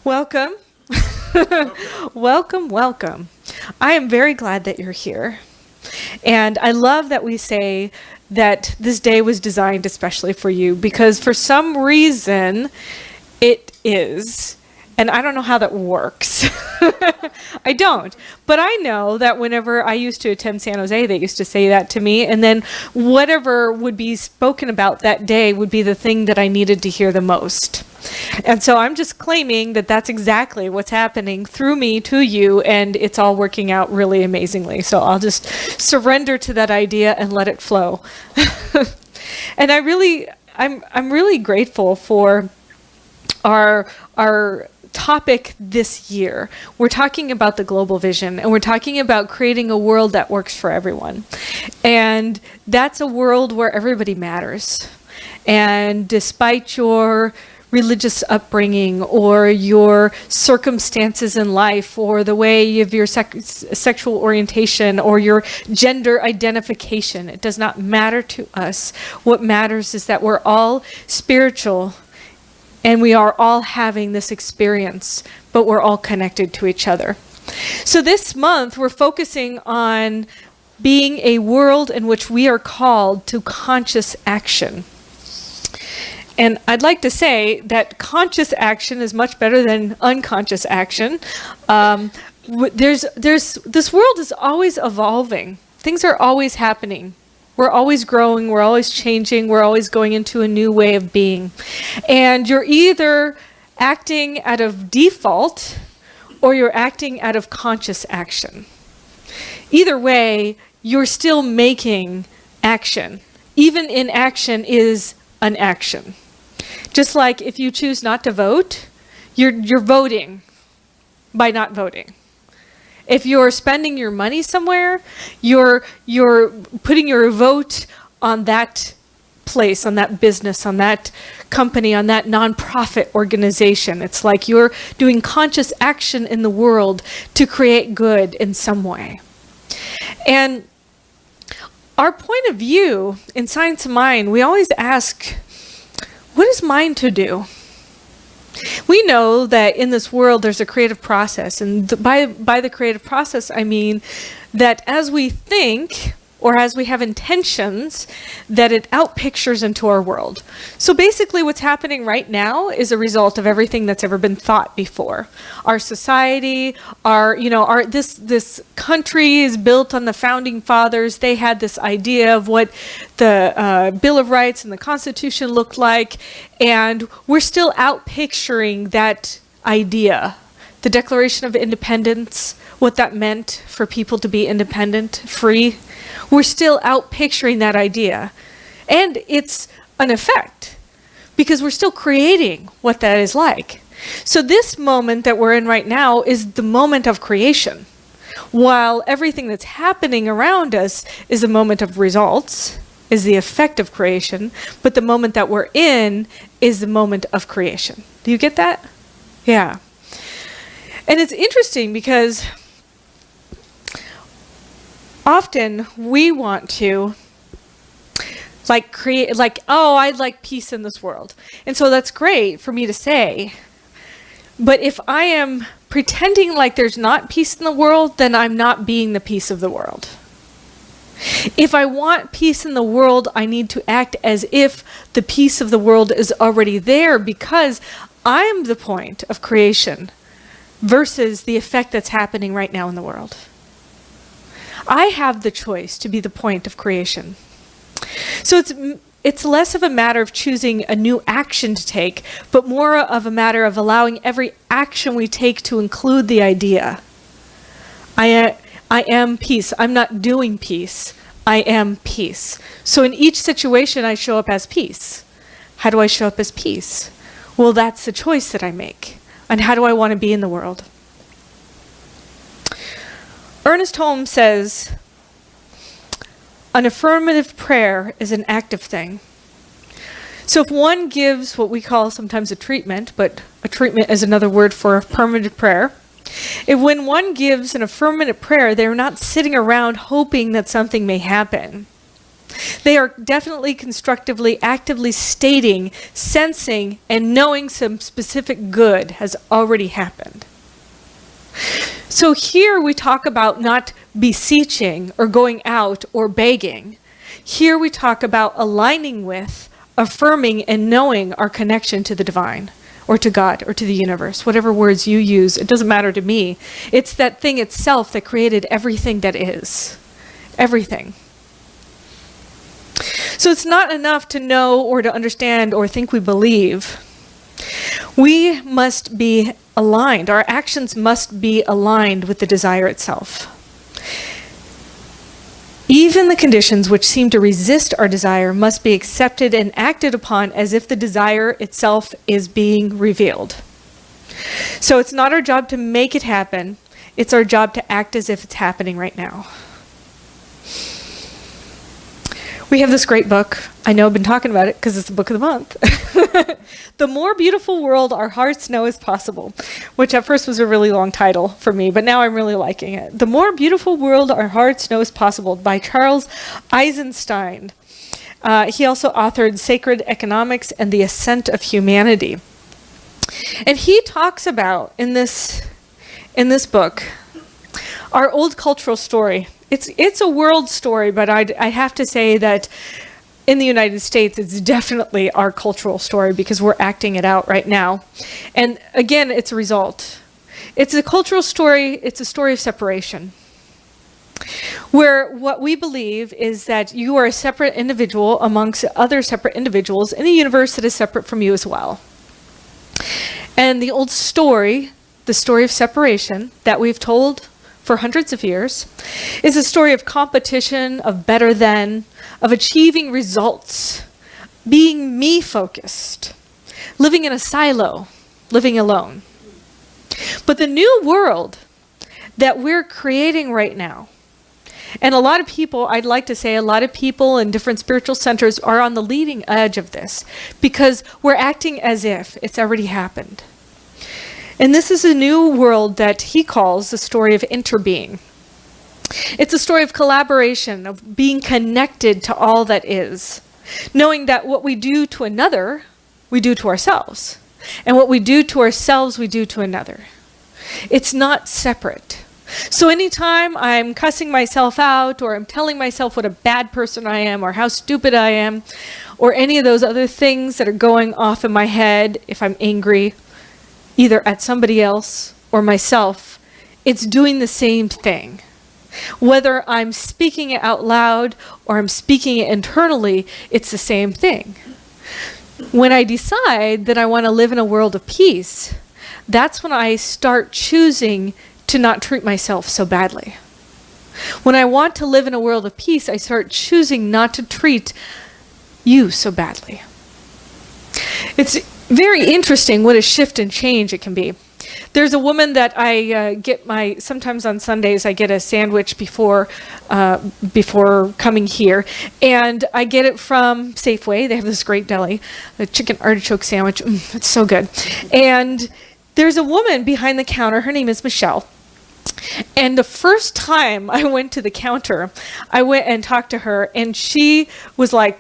Welcome. Welcome, welcome. I am very glad that you're here. And I love that we say that this day was designed especially for you, because for some reason it is. And I don't know how that works. I don't. But I know that whenever I used to attend San Jose, they used to say that to me. And then whatever would be spoken about that day would be the thing that I needed to hear the most. And so I'm just claiming that that's exactly what's happening through me to you, and it's all working out really amazingly. So I'll just surrender to that idea and let it flow. And I'm really grateful for our topic this year. We're talking about the global vision, and we're talking about creating a world that works for everyone. And that's a world where everybody matters. And despite your religious upbringing or your circumstances in life or the way of your sexual orientation or your gender identification, it does not matter to us. What matters is that we're all spiritual and we are all having this experience, but we're all connected to each other. So this month, we're focusing on being a world in which we are called to conscious action. And I'd like to say that conscious action is much better than unconscious action. This world is always evolving. Things are always happening. We're always growing, we're always changing, we're always going into a new way of being. And you're either acting out of default or you're acting out of conscious action. Either way, you're still making action. Even inaction is an action. Just like if you choose not to vote, you're voting by not voting. If you're spending your money somewhere, you're putting your vote on that place, on that business, on that company, on that nonprofit organization. It's like you're doing conscious action in the world to create good in some way. And our point of view in Science of Mind, we always ask, what is mind to do? We know that in this world there's a creative process, and by the creative process I mean that as we think or as we have intentions, that it outpictures into our world. So basically what's happening right now is a result of everything that's ever been thought before. Our society, this country is built on the founding fathers. They had this idea of what the Bill of Rights and the Constitution looked like, and we're still outpicturing that idea. The Declaration of Independence, what that meant for people to be independent, free. We're still outpicturing that idea. And it's an effect because we're still creating what that is like. So this moment that we're in right now is the moment of creation. While everything that's happening around us is a moment of results, is the effect of creation, but the moment that we're in is the moment of creation. Do you get that? Yeah. And it's interesting because often we want to create, I'd like peace in this world. And so that's great for me to say. But if I am pretending like there's not peace in the world, then I'm not being the peace of the world. If I want peace in the world, I need to act as if the peace of the world is already there, because I'm the point of creation versus the effect that's happening right now in the world. I have the choice to be the point of creation. So it's less of a matter of choosing a new action to take, but more of a matter of allowing every action we take to include the idea. I am peace. I'm not doing peace. I am peace. So in each situation, I show up as peace. How do I show up as peace? Well, that's the choice that I make. And how do I want to be in the world? Ernest Holmes says, an affirmative prayer is an active thing. So if one gives what we call sometimes a treatment, but a treatment is another word for affirmative prayer. When one gives an affirmative prayer, they're not sitting around hoping that something may happen. They are definitely constructively, actively stating, sensing, and knowing some specific good has already happened. So here we talk about not beseeching or going out or begging. Here we talk about aligning with, affirming, and knowing our connection to the divine, or to God, or to the universe, whatever words you use. It doesn't matter to me. It's that thing itself that created everything that is. Everything. So it's not enough to know or to understand or think we believe. We must be aligned. Our actions must be aligned with the desire itself. Even the conditions which seem to resist our desire must be accepted and acted upon as if the desire itself is being revealed. So it's not our job to make it happen. It's our job to act as if it's happening right now. We have this great book. I know I've been talking about it because it's the book of the month. The More Beautiful World Our Hearts Know Is Possible, which at first was a really long title for me, but now I'm really liking it. The More Beautiful World Our Hearts Know Is Possible by Charles Eisenstein. He also authored Sacred Economics and the Ascent of Humanity. And he talks about in this book our old cultural story. It's a world story, but I have to say that in the United States, it's definitely our cultural story because we're acting it out right now. And again, it's a result. It's a cultural story. It's a story of separation, where what we believe is that you are a separate individual amongst other separate individuals in a universe that is separate from you as well. And the old story, the story of separation that we've told for hundreds of years, is a story of competition, of better than, of achieving results, being me-focused, living in a silo, living alone. But the new world that we're creating right now, and a lot of people, I'd like to say a lot of people in different spiritual centers are on the leading edge of this because we're acting as if it's already happened. And this is a new world that he calls the story of interbeing. It's a story of collaboration, of being connected to all that is, knowing that what we do to another, we do to ourselves. And what we do to ourselves, we do to another. It's not separate. So anytime I'm cussing myself out, or I'm telling myself what a bad person I am, or how stupid I am, or any of those other things that are going off in my head, if I'm angry, either at somebody else or myself, it's doing the same thing. Whether I'm speaking it out loud or I'm speaking it internally, it's the same thing. When I decide that I want to live in a world of peace, that's when I start choosing to not treat myself so badly. When I want to live in a world of peace, I start choosing not to treat you so badly. It's very interesting what a shift and change it can be. There's a woman that I sometimes on Sundays I get a sandwich before coming here, and I get it from Safeway. They have this great deli, a chicken artichoke sandwich. It's so good. And there's a woman behind the counter. Her name is Michelle. And the first time I went to the counter, I went and talked to her, and she was like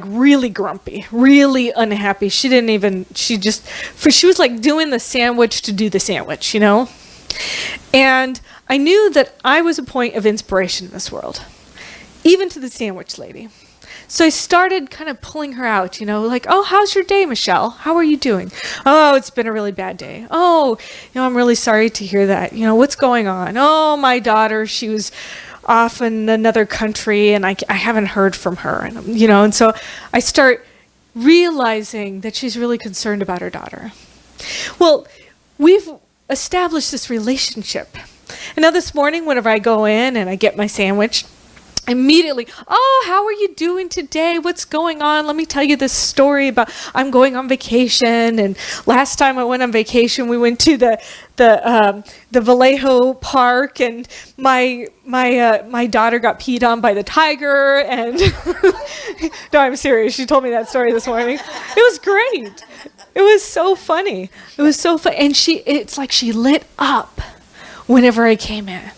really grumpy, really unhappy. She was like doing the sandwich to do the sandwich, you know? And I knew that I was a point of inspiration in this world, even to the sandwich lady. So I started kind of pulling her out, you know, like, oh, how's your day, Michelle? How are you doing? Oh, it's been a really bad day. Oh, I'm really sorry to hear that. What's going on? Oh, my daughter, she was off in another country and I haven't heard from her. And so I start realizing that she's really concerned about her daughter. Well, we've established this relationship. And now this morning, whenever I go in and I get my sandwich, immediately, oh, how are you doing today? What's going on? Let me tell you this story about I'm going on vacation. And last time I went on vacation, we went to the Vallejo Park, and my daughter got peed on by the tiger. And no, I'm serious. She told me that story this morning. It was great. It was so funny. It was so fun. And it's like she lit up whenever I came in,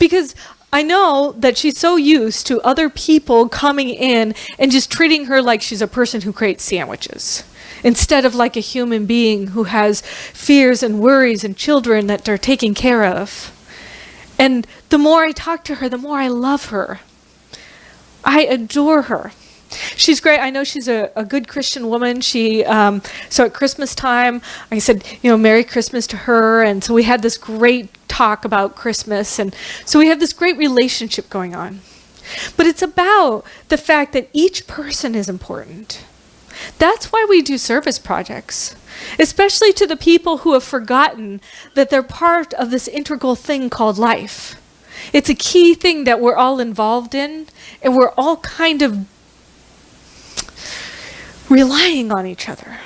because I know that she's so used to other people coming in and just treating her like she's a person who creates sandwiches, instead of like a human being who has fears and worries and children that they're taking care of. And the more I talk to her, the more I love her. I adore her. She's great. I know she's a good Christian woman. So at Christmas time, I said, Merry Christmas to her. And so we had this great talk about Christmas. And so we have this great relationship going on. But it's about the fact that each person is important. That's why we do service projects, especially to the people who have forgotten that they're part of this integral thing called life. It's a key thing that we're all involved in, and we're all kind of relying on each other.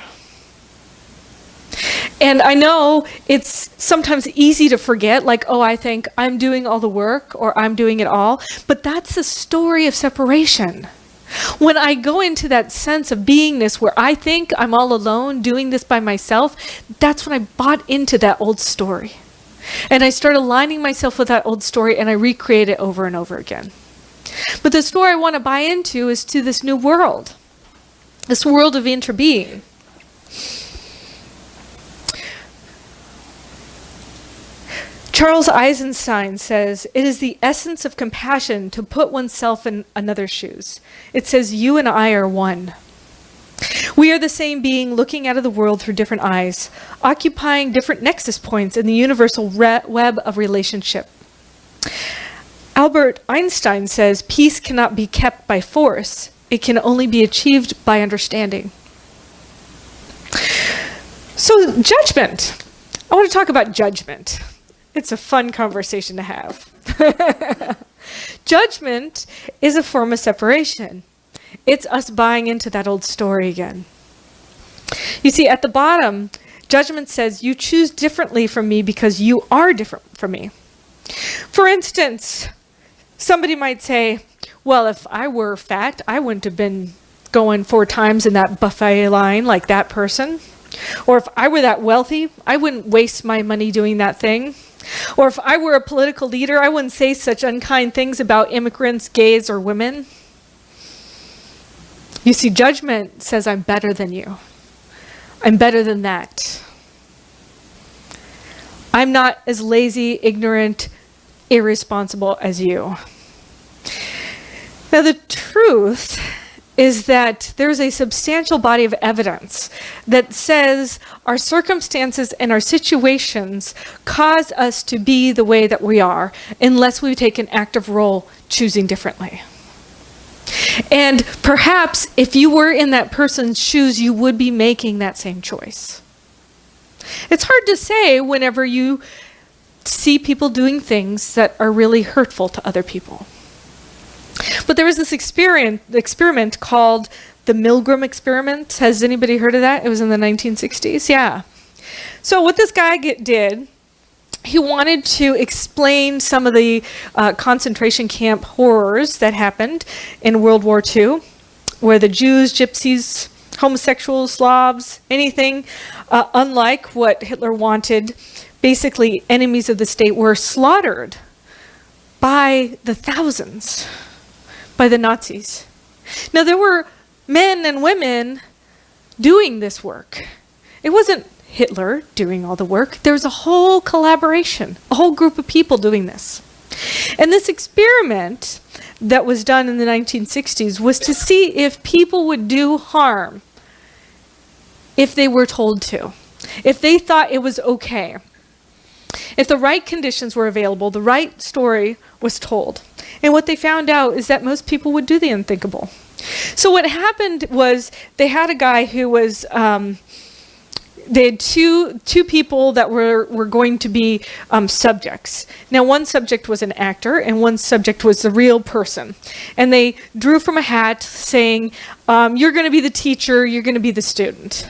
And I know it's sometimes easy to forget, like, I think I'm doing all the work or I'm doing it all, but that's the story of separation. When I go into that sense of beingness where I think I'm all alone doing this by myself, that's when I bought into that old story. And I start aligning myself with that old story and I recreate it over and over again. But the story I want to buy into is to this new world. This world of interbeing. Charles Eisenstein says, it is the essence of compassion to put oneself in another's shoes. It says, you and I are one. We are the same being looking out of the world through different eyes, occupying different nexus points in the universal web of relationship. Albert Einstein says, peace cannot be kept by force. It can only be achieved by understanding. So, judgment. I want to talk about judgment. It's a fun conversation to have. Judgment is a form of separation. It's us buying into that old story again. You see, at the bottom, judgment says, you choose differently from me because you are different from me. For instance, somebody might say, well, if I were fat, I wouldn't have been going 4 times in that buffet line like that person. Or if I were that wealthy, I wouldn't waste my money doing that thing. Or if I were a political leader, I wouldn't say such unkind things about immigrants, gays, or women. You see, judgment says I'm better than you. I'm better than that. I'm not as lazy, ignorant, irresponsible as you. Now, the truth is that there's a substantial body of evidence that says our circumstances and our situations cause us to be the way that we are unless we take an active role choosing differently. And perhaps if you were in that person's shoes, you would be making that same choice. It's hard to say whenever you see people doing things that are really hurtful to other people. But there was this experiment called the Milgram experiment. Has anybody heard of that? It was in the 1960s. Yeah. So what this guy did, he wanted to explain some of the concentration camp horrors that happened in World War II, where the Jews, Gypsies, homosexuals, Slavs, anything unlike what Hitler wanted, basically enemies of the state, were slaughtered by the thousands by the Nazis. Now, there were men and women doing this work. It wasn't Hitler doing all the work. There was a whole collaboration, a whole group of people doing this. And this experiment that was done in the 1960s was to see if people would do harm if they were told to, if they thought it was okay. If the right conditions were available, the right story was told. And what they found out is that most people would do the unthinkable. So what happened was they had a guy who was, they had two people that were going to be subjects. Now, one subject was an actor and one subject was the real person. And they drew from a hat saying, you're going to be the teacher, you're going to be the student.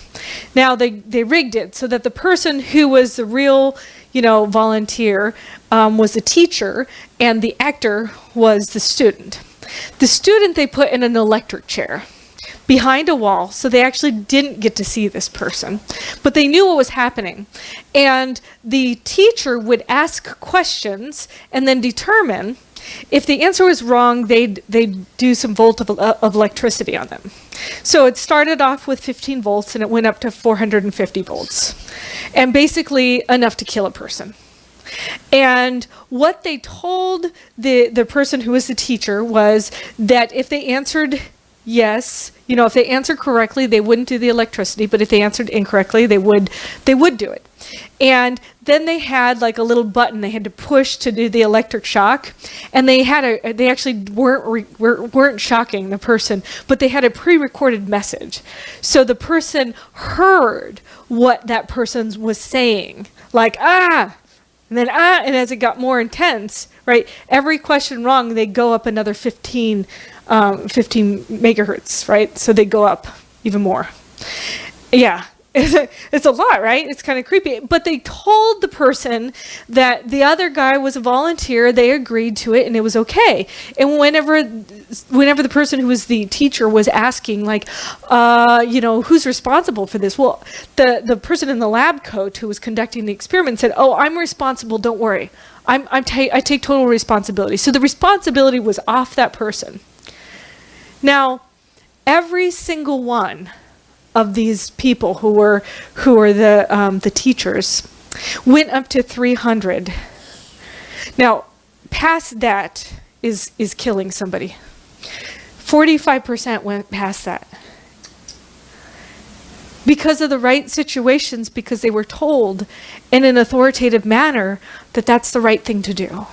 Now, they rigged it so that the person who was the real volunteer was the teacher and the actor was the student. The student they put in an electric chair behind a wall, so they actually didn't get to see this person, but they knew what was happening. And the teacher would ask questions and then determine If the answer was wrong, they'd do some volt of electricity on them. So it started off with 15 volts and it went up to 450 volts. And basically enough to kill a person. And what they told the person who was the teacher was that if they answered yes, if they answered correctly, they wouldn't do the electricity, but if they answered incorrectly, they would do it. And then they had like a little button they had to push to do the electric shock, and they actually weren't shocking the person, but they had a pre-recorded message. So the person heard what that person was saying, like and then and as it got more intense, right? Every question wrong, they go up another 15 megahertz, right? So they go up even more. Yeah, it's a lot, right? It's kind of creepy. But they told the person that the other guy was a volunteer. They agreed to it, and it was okay. And whenever the person who was the teacher was asking, like, who's responsible for this? Well, the person in the lab coat who was conducting the experiment said, "Oh, I'm responsible. Don't worry. I take total responsibility." So the responsibility was off that person. Now, every single one of these people who were the teachers went up to 300. Now, past that is killing somebody. 45% went past that. Because of the right situations, because they were told in an authoritative manner that that's the right thing to do.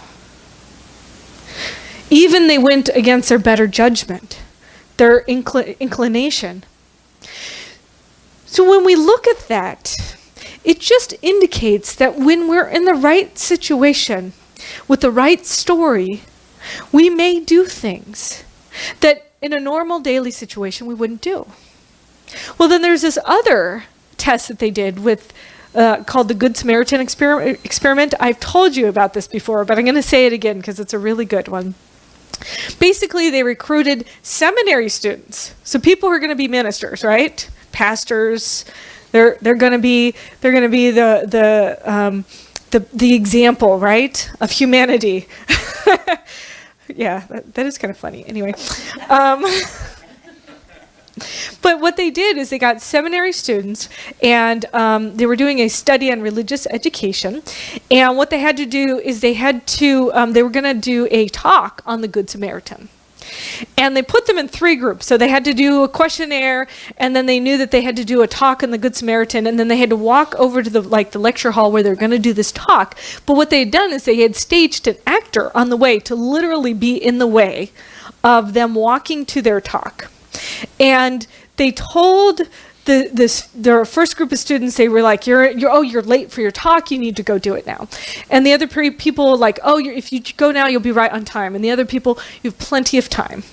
Even they went against their better judgment, their inclination. So when we look at that, it just indicates that when we're in the right situation, with the right story, we may do things that in a normal daily situation we wouldn't do. Well, then there's this other test that they did with called the Good Samaritan experiment. I've told you about this before, but I'm going to say it again because it's a really good one. Basically, they recruited seminary students, so people who are going to be ministers, right? Pastors. They're going to be the example, right, of humanity. Yeah, that is kind of funny. Anyway. But what they did is they got seminary students, and they were doing a study on religious education. And what they had to do is they were going to do a talk on the Good Samaritan. And they put them in 3 groups. So they had to do a questionnaire, and then they knew that they had to do a talk on the Good Samaritan, and then they had to walk over to the lecture hall where they're going to do this talk. But what they had done is they had staged an actor on the way to literally be in the way of them walking to their talk. And they told their first group of students, they were like, you're late for your talk, you need to go do it now. And the other people were like, if you go now, you'll be right on time. And the other people, you have plenty of time.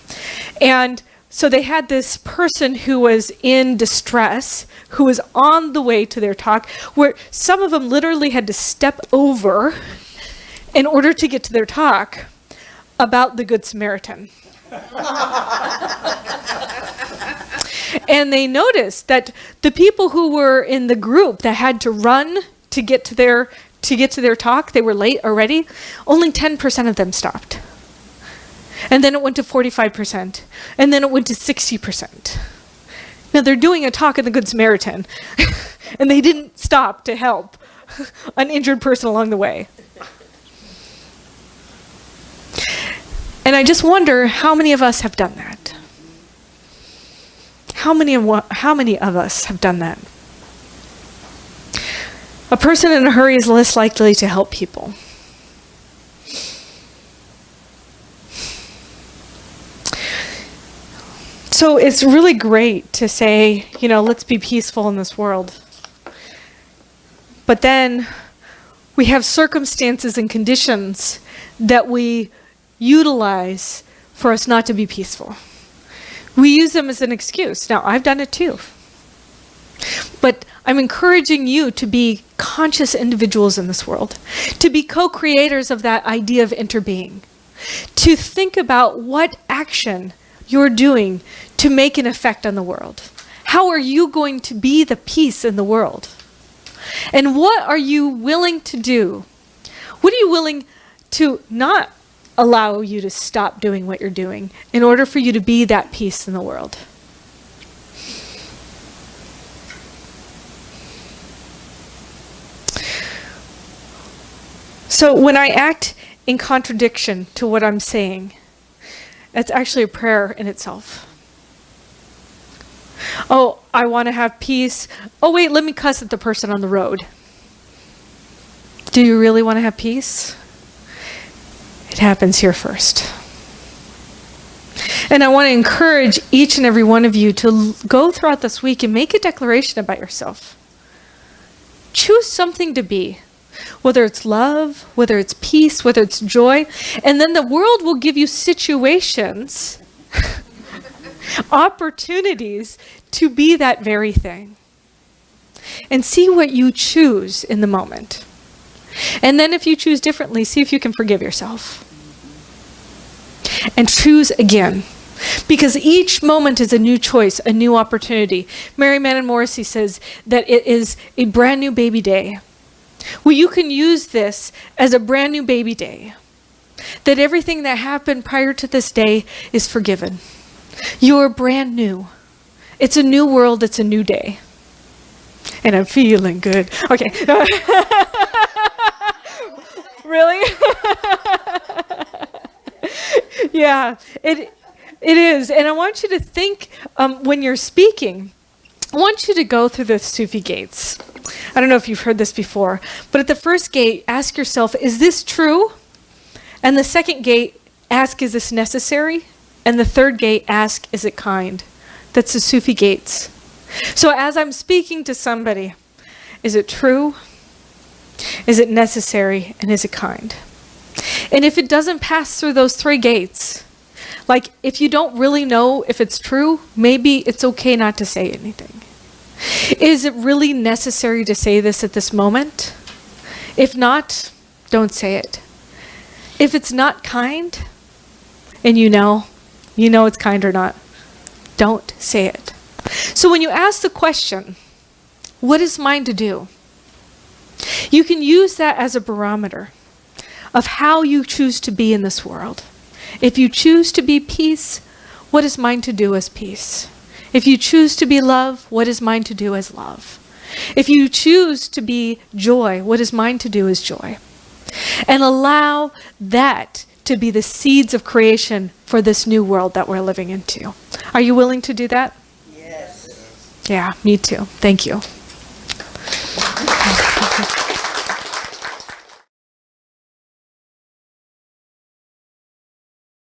And so they had this person who was in distress, who was on the way to their talk, where some of them literally had to step over in order to get to their talk about the Good Samaritan. And they noticed that the people who were in the group that had to run to get to their talk, they were late already, only 10% of them stopped. And then it went to 45%, and then it went to 60%. Now they're doing a talk on the Good Samaritan, and they didn't stop to help an injured person along the way. And I just wonder how many of us have done that. How many of us have done that? A person in a hurry is less likely to help people. So it's really great to say, let's be peaceful in this world. But then we have circumstances and conditions that we utilize for us not to be peaceful. We use them as an excuse. Now, I've done it too. But I'm encouraging you to be conscious individuals in this world, to be co-creators of that idea of interbeing, to think about what action you're doing to make an effect on the world. How are you going to be the peace in the world? And what are you willing to do? What are you willing to not allow you to stop doing what you're doing in order for you to be that peace in the world. So when I act in contradiction to what I'm saying, that's actually a prayer in itself. Oh, I want to have peace. Oh, wait, let me cuss at the person on the road. Do you really want to have peace? It happens here first. And I want to encourage each and every one of you to go throughout this week and make a declaration about yourself. Choose something to be, whether it's love, whether it's peace, whether it's joy. And then the world will give you situations, opportunities to be that very thing. And see what you choose in the moment. And then if you choose differently, see if you can forgive yourself. And choose again. Because each moment is a new choice, a new opportunity. Mary Mannon Morrissey says that it is a brand new baby day. Well, you can use this as a brand new baby day. That everything that happened prior to this day is forgiven. You're brand new. It's a new world, it's a new day. And I'm feeling good. Okay. Really? Yeah, it is. And I want you to think when you're speaking, I want you to go through the Sufi gates. I don't know if you've heard this before, but at the first gate, ask yourself, is this true? And the second gate, ask, is this necessary? And the third gate, ask, is it kind? That's the Sufi gates. So as I'm speaking to somebody, is it true? Is it necessary? And is it kind? And if it doesn't pass through those three gates, like if you don't really know if it's true, maybe it's okay not to say anything. Is it really necessary to say this at this moment? If not, don't say it. If it's not kind, and you know it's kind or not, don't say it. So when you ask the question, what is mine to do? You can use that as a barometer of how you choose to be in this world. If you choose to be peace, what is mine to do as peace? If you choose to be love, what is mine to do as love? If you choose to be joy, what is mine to do as joy? And allow that to be the seeds of creation for this new world that we're living into. Are you willing to do that? Yes. Yeah, me too. Thank you.